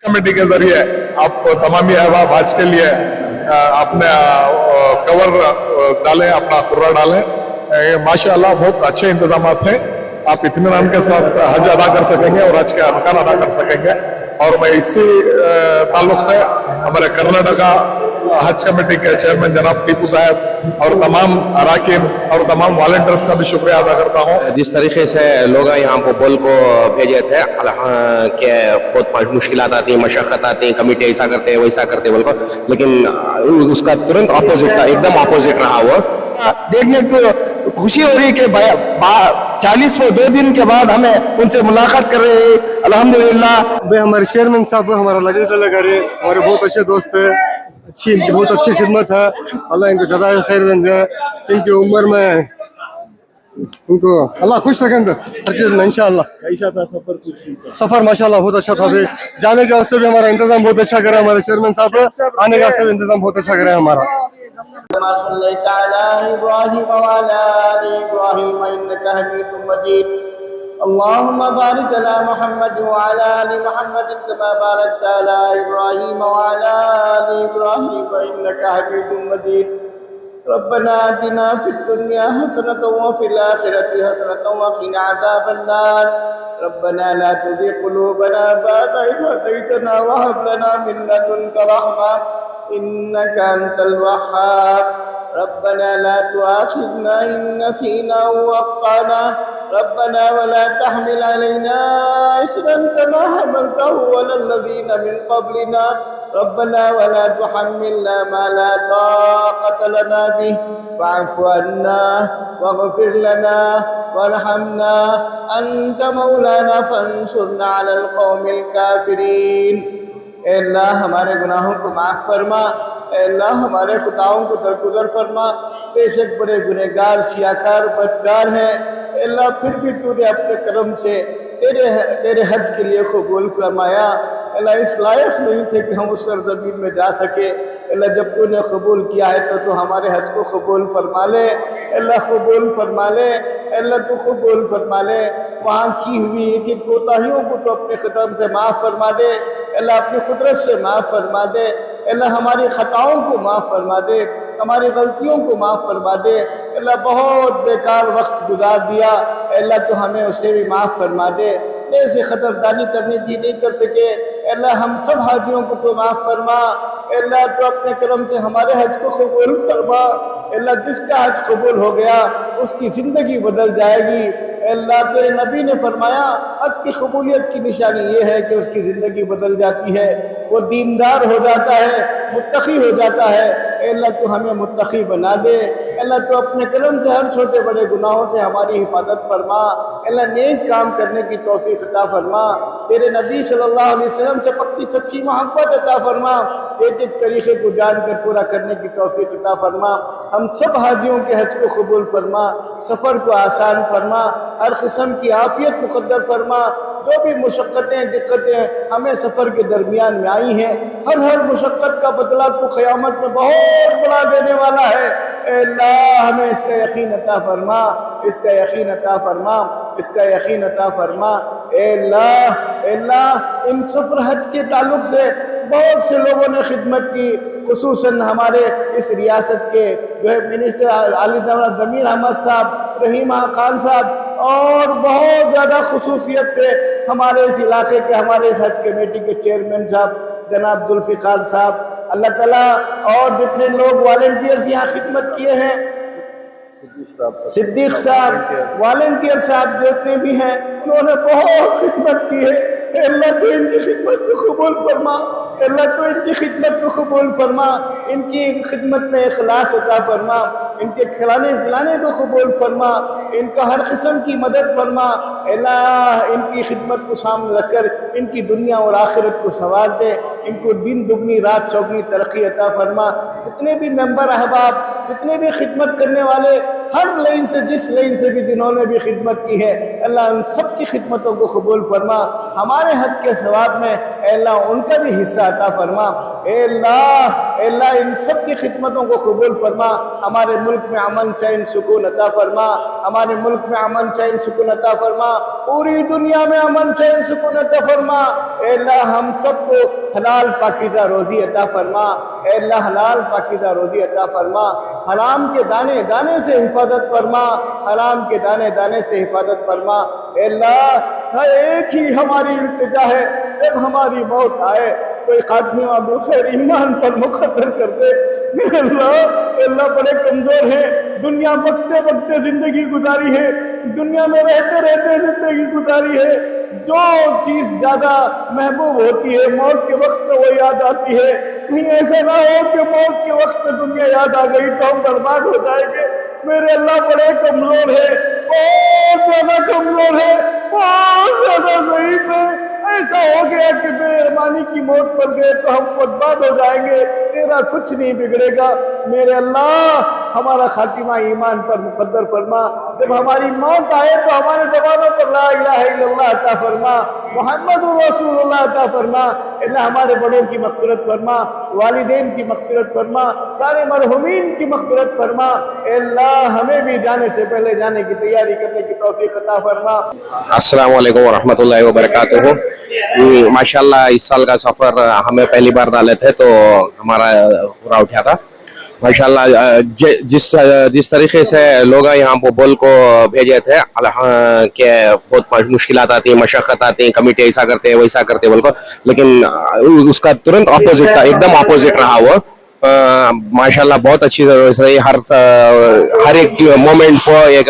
Committee के जरिए आप तमामी अहबाब आज के लिए आपने कवर डालें, अपना खुर्रा डालें। ये माशाअल्लाह बहुत अच्छे इंतजाम हैं। आप इत्मीनान के साथ हज अदा कर सकेंगे और हज के अरकान अदा कर सकेंगे। और मैं इसी ताल्लुक से हमारे कर्नाटका हज कमेटी के चेयरमैन जनाब टीपू साहब और तमाम अराकीन और तमाम वॉलंटियर्स का भी शुक्रिया अदा करता हूँ। जिस तरीके से लोग यहाँ को बोल को भेजे थे कि बहुत मुश्किलात आती, मशक्क़त आती, कमेटी ऐसा करते वैसा करते बोल को, लेकिन उसका तुरंत अपोजिट था, एकदम अपोजिट रहा वो। देखने को खुशी हो रही है कि 2 दिन के बाद हमें उनसे मुलाकात कर रहे हैं। अल्हम्दुलिल्लाह। भाई हमारे चेयरमैन साहब हमारा लगेज लगा रहे, हमारे बहुत अच्छे दोस्त है, अच्छी इनकी बहुत अच्छी खिदमत है। अल्लाह इनको ज़्यादा खैर दे, इनकी उम्र में उनको अल्लाह खुश रखें हर चीज़ में इंशाअल्लाह। कैसा था सफ़र? सफ़र माशाअल्लाह बहुत अच्छा था भाई। जाने के वास्ते भी हमारा इंतजाम बहुत अच्छा करा हमारे चेयरमैन साहब, आने के वास्ते भी इंतजाम बहुत अच्छा करा हमारा। अल्लाहुम्मा बारिक अला मुहम्मद व अला आलि मुहम्मद कमा बारकता अला इब्राहीम व अला आलि इब्राहीम इन्नका हमीदुम मजीद। रब्बना आतिना फिद दुनिया हसनतन व फिल आखिरति हसनतन व क़िना अज़ाबन्नार। रब्बना ला तुज़िग़ क़ुलूबना बअद इज़ हदैतना व हब लना मिन लदुनका रहमा इन्नका अंतल वह्हाब। रब्बना ला तुआखिज़ना इन नसीना व अख़्ताना। रब्बना वला तहमिल अलैना इस्रन कमा हमलतहु अलल लज़ीना मिन क़ब्लिना। रब्बना वला तुहम्मिलना मा ला ताक़त लना बिह वअफ़ु अन्ना वग़फ़िर लना वरहमना अंत मौलाना फंसुरना अलल क़ौमिल काफ़िरीन। ए अल्लाह हमारे गुनाहों को माफ़ फरमा, ए अल्लाह हमारे खुताओं को दरगुजर फरमा। बेशक बड़े गुनहगार सियाकार बदकार हैं, अल्लाह फिर भी तूने अपने करम से तेरे हज के लिए कबूल फरमाया। अल्लाह इस लायक नहीं थे कि हम उस सरजमीन में जा सके। अल्लाह जब तूने कबूल किया है तो तू हमारे हज को कबूल फरमा ले। अल्लाह कबूल फरमा ले, अल्लाह तू कबूल फरमा ले। वहाँ की हुई एक कोताहियों को तो अपने ख़तम से माफ़ फरमा दे। अल्लाह अपनी कुदरत से माफ़ फरमा दे। अल्लाह हमारी ख़ताओं को माफ़ फरमा दे, हमारी गलतियों को माफ़ फरमा दे। अल्लाह बहुत बेकार वक्त गुजार दिया, अल्लाह तो हमें उससे भी माफ़ फरमा दे। ऐसे ख़तरदानी करनी थी, नहीं कर सके। अल्लाह हम सब हाजियों को तो माफ़ फरमा। अल्लाह तो अपने करम से हमारे हज को कबूल फरमा। अल्लाह जिसका हज कबूल हो गया उसकी ज़िंदगी बदल जाएगी। अल्लाह तेरे नबी ने फरमाया हज की कबूलियत की निशानी ये है कि उसकी ज़िंदगी बदल जाती है, वो दीनदार हो जाता है, मुत्तकी हो जाता है। अल्लाह तो हमें मुत्तकी बना दे। अल्लाह तो अपने करम से हर छोटे बड़े गुनाहों से हमारी हिफाजत फरमा। अल्लाह नेक काम करने की तौफीक अता फरमा। तेरे नबी सल्लल्लाहु अलैहि वसल्लम से पक्की सच्ची मोहब्बत अता फरमा। एक एक तरीक़े को जानकर पूरा करने की तौफीक अता फरमा। हम सब हाजियों के हज को कबूल फरमा, सफ़र को आसान फरमा, हर किस्म की आफियत मुक़द्दर फरमा। जो भी मुशक्क़तें दिक्कतें हमें सफ़र के दरमियान में आई हैं, हर मुशक्क़त का बदला तो क़यामत में बहुत बड़ा देने वाला है। अल्लाह हमें इसका यकीन अता फरमा, इसका यकीन अता फरमा, इसका यकीन अता फरमा। अल्लाह इन सफ़र हज के ताल्लुक़ से बहुत से लोगों ने खिदमत की, खुसूसन हमारे इस रियासत के जो है मिनिस्टर आली ज़मीर अहमद साहब, रहीम खान साहब और बहुत ज़्यादा खुसूसियत से हमारे इस इलाके के हमारे इस हज कमेटी के चेयरमैन साहब जनाब जुल्फ़िकार साहब, अल्लाह ताला और जितने लोग वॉलंटियर्स यहाँ खिदमत किए हैं, सिद्दीक साहब, वॉलंटियर साहब जितने भी हैं, उन्होंने बहुत खिदमत की है। अल्लाह तो इनकी खिदमत को कबूल फरमा, अल्लाह तो इनकी खिदमत को कबूल फरमा, इनकी खिदमत में इखलास अता फरमा, इनके खिलाने पिलाने को कबूल फरमा, इनका हर किस्म की मदद फरमा। अल्लाह इनकी खिदमत को सामने रखकर इनकी दुनिया और आखिरत को संवार दे, इनको दिन दुगनी रात चौगनी तरक्की अता फरमा। जितने भी मेंबर अहबाब, जितने भी खिदमत करने वाले हर लाइन से, जिस लाइन से भी जिन्होंने भी खिदमत की है, अल्लाह उन सब की खिदमतों को कबूल फरमा। हमारे हज के सवाब में अल्लाह उनका भी हिस्सा अता फरमा। अल्लाह इन सब की खिदमतों को कबूल फरमा। हमारे मुल्क में अमन चैन सुकून अता फरमा। हमारे मुल्क में अमन चैन सुकून अता फरमा। पूरी दुनिया में अमन चैन सुकून अता फरमा। अल्लाह हम सबको हलाल पाकीज़ा रोज़ी अता फरमा। अल्लाह हलाल पाकीज़ा रोज़ी अता फरमा। हराम के दाने दाने से हिफाजत फरमा। हराम के दाने दाने से हिफाजत फरमा। अल्लाह एक ही हमारी इल्तिजा है, जब हमारी मौत आए कोई खातिमा खैर ईमान पर मुकद्दर कर दे। अल्लाह बड़े कमजोर हैं, दुनिया बकते बकते जिंदगी गुजारी है, दुनिया में रहते रहते जिंदगी गुजारी है। जो चीज ज्यादा महबूब होती है मौत के वक्त में वो याद आती है। कहीं ऐसा ना हो कि मौत के वक्त में दुनिया याद आ गई तो हम बर्बाद हो जाएंगे। मेरे अल्लाह बड़े कमजोर है, बहुत ज्यादा कमजोर है, बहुत ज्यादा ज़ईफ है। ऐसा हो गया कि बेईमानी की मौत पर गए तो हम बर्बाद हो जाएंगे, तेरा कुछ नहीं बिगड़ेगा। मेरे अल्लाह हमारा खातिमा ईमान पर मुकद्दर फरमा। जब हमारी मौत आए तो हमारे ज़बानों पर ला इलाहा इल्लल्लाह अता फरमा, मुहम्मदुर रसूलुल्लाह अता फरमा। अल्लाह हमारे बड़ों की मग़फ़िरत फरमा, वालिदैन की मग़फ़िरत फरमा, सारे मरहुमीन की मग़फ़िरत फरमा। अल्लाह हमें भी जाने से पहले जाने की तैयारी करने की तौफ़ीक़ अता फरमा। अस्सलाम वालेकुम वरहमतुल्लाहि वबरकातुहू। माशाल्लाह इस साल का सफर हमें पहली बार डाले थे तो हमारा पूरा उठा था माशाल्लाह। जिस तरीके से लोग यहाँ पर बोल को भेजे थे कि बहुत मुश्किलात आती, मशक्क़त आती, कमेटी ऐसा करते वैसा करते बोल को, लेकिन उसका तुरंत अपोजिट था, एकदम अपोजिट रहा वो। माशाल्लाह बहुत अच्छी तरह से हर एक मोमेंट को एक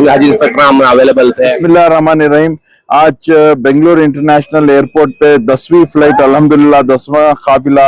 हज इंस्पेक्टर अवेलेबल थे। बिस्मिल्लाहिर्रहमानिर्रहीम। आज बेंगलुरु इंटरनेशनल एयरपोर्ट पे 10वीं फ्लाइट अल्हम्दुलिल्लाह 10वां काफिला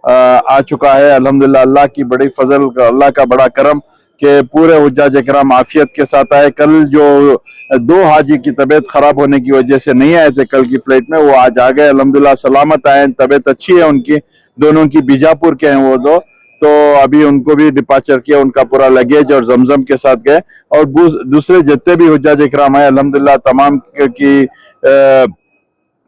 आ चुका है। अल्हम्दुलिल्लाह अल्लाह की बड़ी फजल, अल्लाह का बड़ा करम के पूरे हुज्जाज इकराम आफियत के साथ आए। कल जो 2 हाजी की तबीयत खराब होने की वजह से नहीं आए थे कल की फ्लाइट में, वो आज आ गए। अल्हम्दुलिल्लाह सलामत आए, तबीयत अच्छी है उनकी, दोनों की बीजापुर के हैं वो दो। तो अभी उनको भी डिपार्चर किया, उनका पूरा लगेज और जमजम के साथ गए। और दूसरे जितने भी हुज्जाज इकराम आए अल्हम्दुलिल्लाह तमाम की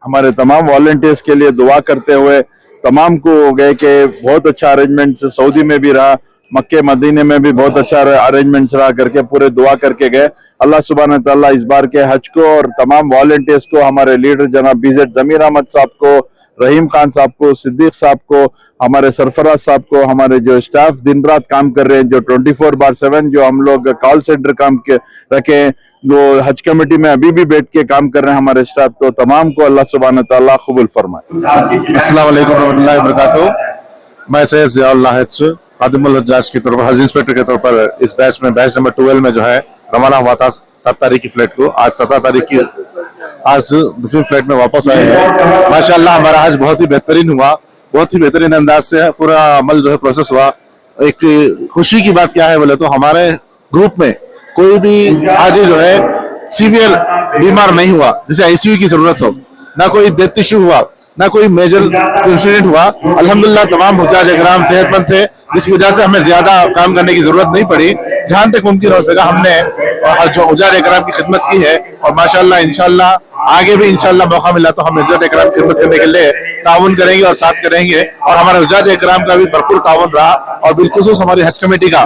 हमारे तमाम वॉलंटियर्स के लिए दुआ करते हुए तमाम को हो गए कि बहुत अच्छा अरेंजमेंट सऊदी में भी रहा, मक्के मदीने में भी बहुत अच्छा अरेंजमेंट रहा करके पूरे दुआ करके गए। अल्लाह सुब्हानहू तआला इस बार के हज को और तमाम वॉलंटियर्स को, हमारे लीडर जनाब बीजेड जमीर अहमद साहब को, रहीम खान साहब को, सिद्दीक साहब को, हमारे सरफराज साहब को, हमारे जो स्टाफ दिन रात काम कर रहे हैं, जो 24/7 जो हम लोग कॉल सेंटर काम के रखे हैं, जो हज कमेटी में अभी भी बैठ के काम कर रहे हैं हमारे स्टाफ, तो तमाम को अल्लाह सुब्हानहू तआला कबूल फरमाए। अस्सलाम वालेकुम रहमतुल्लाहि व बरकातहू। मैं सैयद ज़ियाउल लाहिद खादिमुल हज्जाज के तौर पर, हज इंस्पेक्टर के तौर पर इस बैच नंबर 12 में जो है रवाना हुआ था 7 तारीख की फ्लाइट को। आज 17 तारीख की आज दूसरी फ्लाइट में वापस आए हैं। माशाल्लाह हमारा हज बहुत ही बेहतरीन हुआ, बहुत ही बेहतरीन अंदाज से पूरा अमल जो है प्रोसेस हुआ। एक खुशी की बात क्या है बोले तो हमारे ग्रुप में कोई भी हाजी जो है सीवियर बीमार नहीं हुआ जिसे आईसीयू की जरूरत हो, ना कोई डेथ इश्यू हुआ, ना कोई मेजर इंसिडेंट हुआ। अल्हम्दुलिल्लाह तमाम हुज्जाज इकराम सेहतमंद थे, जिसकी वजह से हमें ज्यादा काम करने की जरूरत नहीं पड़ी। जहां तक मुमकिन हो सका हमने हुज्जाज इकराम की खिदमत की है और माशाल्लाह इंशाल्लाह आगे भी इंशाल्लाह मौका मिला तो हम हुज्जाज इकराम की खिदमत करने के लिए ताउन करेंगे और साथ करेंगे। और हमारे हुज्जाज इकराम का भी भरपूर ताउन रहा और बिलखुसूस हमारी हज कमेटी का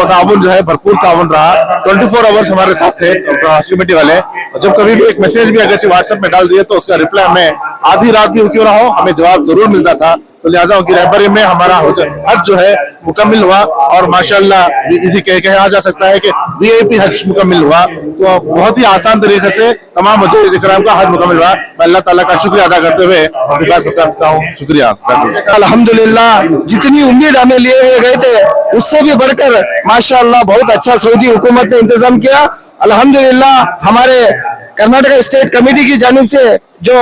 ताउन जो है भरपूर ताउन रहा। 24 आवर्स हमारे साथ थे हज कमेटी वाले। जब कभी भी एक मैसेज भी अगर व्हाट्सएप में डाल दिए तो उसका रिप्लाई हमें आधी रात भी क्यों ना हो हमें जवाब जरूर मिलता था। तो लिहाजा उनकी रहबरी में हमारा हज जो है मुकम्मिल हुआ और माशाल्लाह इसी कहा जा सकता है कि वीआईपी हज मुकम्मिल हुआ। तो बहुत ही आसान तरीके से तमाम हुज्जाज इकराम का हज मुकम्मिल हुआ। मैं अल्लाह ताला का शुक्रिया अदा करते हुए अपनी बात करता हूँ। शुक्रिया। अल्हम्दुलिल्लाह जितनी उम्मीद हमें लिए हुए गए थे उससे भी बढ़कर माशाल्लाह बहुत अच्छा सऊदी हुकूमत ने इंतजाम किया। अल्हम्दुलिल्लाह हमारे कर्नाटक स्टेट कमेटी की जानिब से जो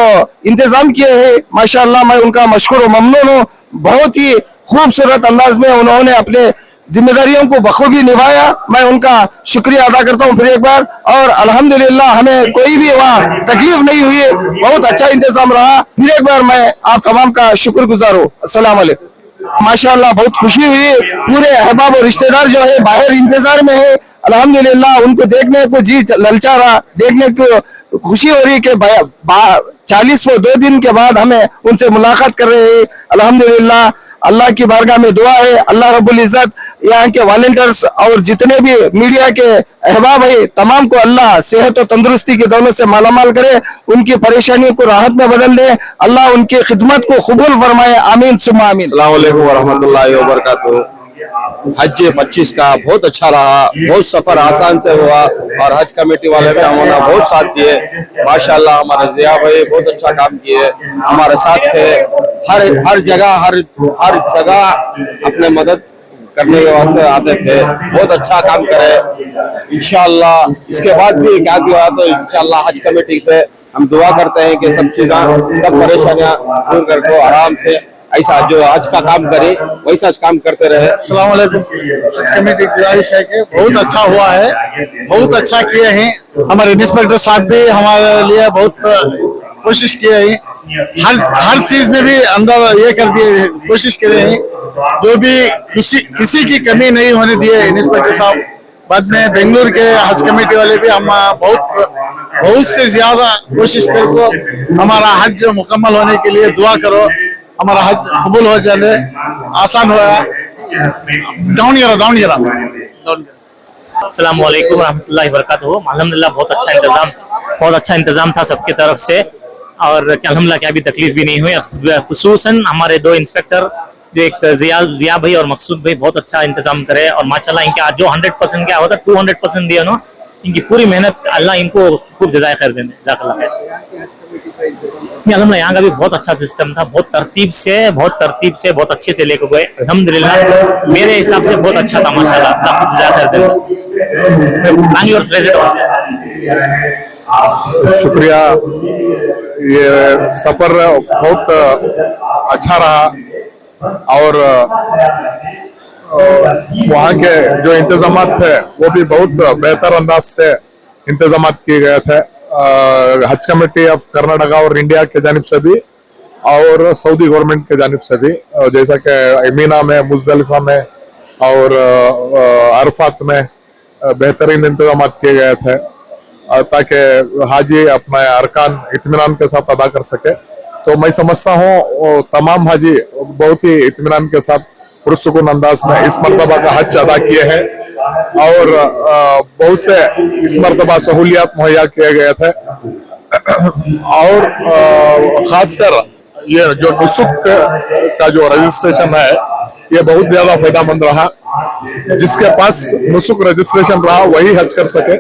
इंतजाम किए हैं माशाल्लाह मैं उनका मशकूर और ममनून हूँ। बहुत ही खूबसूरत अंदाज में उन्होंने अपने जिम्मेदारियों को बखूबी निभाया। मैं उनका शुक्रिया अदा करता हूँ फिर एक बार। और अल्हम्दुलिल्लाह हमें कोई भी वहाँ तकलीफ नहीं हुई, बहुत अच्छा इंतजाम रहा। फिर एक बार मैं आप तमाम का शुक्रगुजार हूँ। अस्सलाम वालेकुम। माशाल्लाह बहुत खुशी हुई। पूरे अहबाब और रिश्तेदार जो है बाहर इंतजार में है। अल्हम्दुलिल्लाह उनको देखने को जी ललचा रहा, देखने को खुशी हो रही कि 2 दिन के बाद हमें उनसे मुलाकात कर रहे हैं। अल्हम्दुलिल्लाह अल्लाह की बारगाह में दुआ है, अल्लाह रब्बुल इज्जत यहाँ के वॉलंटियर्स और जितने भी मीडिया के अहबाब है तमाम को अल्लाह सेहत और तंदुरुस्ती की दौलत से मालामाल करे, उनकी परेशानियों को राहत में बदल दे, अल्लाह उनकी खिदमत को कबूल फरमाए। आमीन सुम्मा आमीन। अस्सलाम वालेकुम वरहमतुल्लाहि वबरकातुहू। हज 25 का बहुत अच्छा रहा, बहुत सफर आसान से हुआ और हज कमेटी वाले भी हमारा बहुत साथ दिए। माशाल्लाह हमारे जिया भाई बहुत अच्छा काम किए, हमारे साथ थे, हर जगह अपने मदद करने के वास्ते आते थे, बहुत अच्छा काम करे। इंशाल्लाह इसके बाद भी क्या भी हुआ तो इंशाल्लाह हज कमेटी से हम दुआ करते हैं कि सब परेशानियां दूर करके आराम से ऐसा जो आज का काम करे वैसा काम करते रहे। अस्सलाम वालेकुम। हज कमेटी की गुजारिश है कि बहुत अच्छा हुआ है, बहुत अच्छा किए हैं। हमारे इंस्पेक्टर साहब भी हमारे लिए बहुत कोशिश किए हैं, हर चीज में भी अंदर ये कर दिए, कोशिश करे हैं, जो भी किसी की कमी नहीं होने दिए इंस्पेक्टर साहब। बाद में बेंगलुरु के हज कमेटी वाले भी हम बहुत से ज्यादा कोशिश करके हमारा हज मुकम्मल होने के लिए दुआ करो, हमारा हज कबूल हो जाए, आसान हुआ। अस्सलाम वालेकुम रहमतुल्लाहि व बरकातहू। अल्हम्दुलिल्लाह बहुत अच्छा इंतजाम था सबकी तरफ से और अल्हम्दुलिल्लाह क्या भी तकलीफ भी नहीं हुई। खुसूसन हमारे 2 इंस्पेक्टर जो एक जिया भाई और मकसूद भाई बहुत अच्छा इंतजाम करे और माशाल्लाह इनके आज जो 100% क्या होता 200% दिया ना, इनकी पूरी मेहनत अल्लाह इनको खूब जज़ाए खैर देने। अल्हम्दुलिल्लाह यहाँ का भी बहुत अच्छा सिस्टम था, बहुत तरतीब से बहुत अच्छे से लेकर गए। अल्हम्दुलिल्लाह मेरे हिसाब से बहुत अच्छा था माशाल्लाह, अल्लाह खुद जज़ाए खैर देने। बैंगलोर रेजिडेंट से शुक्रिया। ये सफर बहुत अच्छा रहा और वहाँ के जो इंतजाम थे वो भी बहुत बेहतर अंदाज से इंतजाम किए गए थे। हज कमेटी ऑफ कर्नाटका और इंडिया के जानिब से भी और सऊदी गवर्नमेंट के जानिब से भी, जैसा कि अमीना में, मुज़दलिफा में और अरफात में बेहतरीन इंतजाम किए गए थे ताकि हाजी अपना अरकान इत्मीनान के साथ अदा कर सके। तो मैं समझता हूँ तमाम हाजी बहुत ही इत्मीनान के साथ पुरसुकून अंदाज में इस मरतबा का हज अदा किए हैं और बहुत से इस मरतबा सहूलियात मुहैया किए गए थे और खासकर ये जो नुसुक का जो रजिस्ट्रेशन है ये बहुत ज्यादा फायदेमंद रहा। जिसके पास नुसुक रजिस्ट्रेशन रहा वही हज कर सके,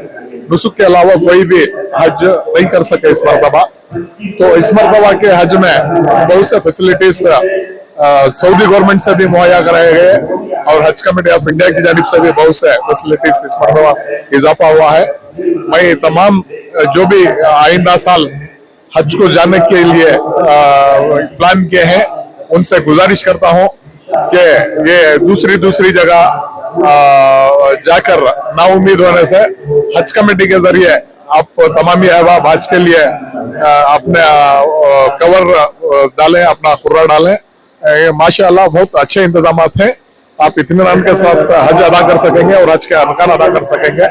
नुसुक के अलावा कोई भी हज नहीं कर सके इस मरतबा। तो इस मरतबा के हज में बहुत से फैसिलिटीज सऊदी गवर्नमेंट से भी मुहैया कराए गए और हज कमेटी ऑफ इंडिया की जानिब से भी बहुत से फैसिलिटीज इस मरतबा इजाफा हुआ है। मैं तमाम जो भी आइंदा साल हज को जाने के लिए प्लान किए हैं उनसे गुजारिश करता हूं कि ये दूसरी जगह जाकर नाउम्मीद होने से हज कमेटी के जरिए आप तमामी अहबाब हज के लिए अपने कवर डालें, अपना खुर्रा डालें। माशाअल्लाह बहुत अच्छे इंतजाम हैं, आप इत्मीनान के साथ हज अदा कर सकेंगे और हज के अरकान अदा कर सकेंगे।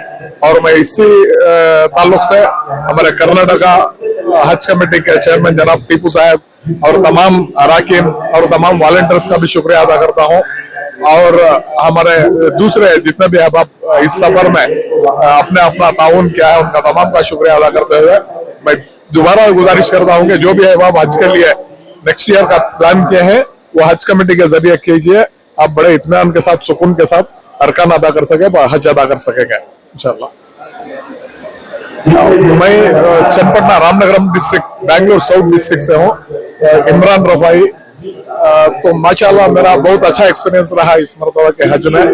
और मैं इसी ताल्लुक से हमारे कर्नाटका हज कमेटी के चेयरमैन जनाब टीपू साहब और तमाम अराकीन और तमाम वॉलंटियर्स का भी शुक्रिया अदा करता हूँ और हमारे दूसरे जितने भी अहबाब इस सफर में अपना ताउन किया है उनका तमाम का शुक्रिया अदा करते हुए मैं दोबारा गुजारिश करता हूँ कि जो भी अहबाब हज के लिए नेक्स्ट ईयर का प्लान किए हैं वो हज कमेटी के जरिए कीजिए, आप बड़े इत्मीनान के साथ सुकून के साथ अरकान अदा कर सके, हज अदा कर सकेंगे इंशाल्लाह। मैं Channapatna Ramanagaram district Bangalore south district से हूँ, इमरान रफाई। तो माशाल्लाह मेरा बहुत अच्छा एक्सपीरियंस रहा इस मरतबा के हज में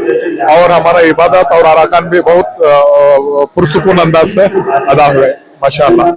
और हमारा इबादत और अरकान भी बहुत पुरसुकून अंदाज से अदा हुए माशाल्लाह।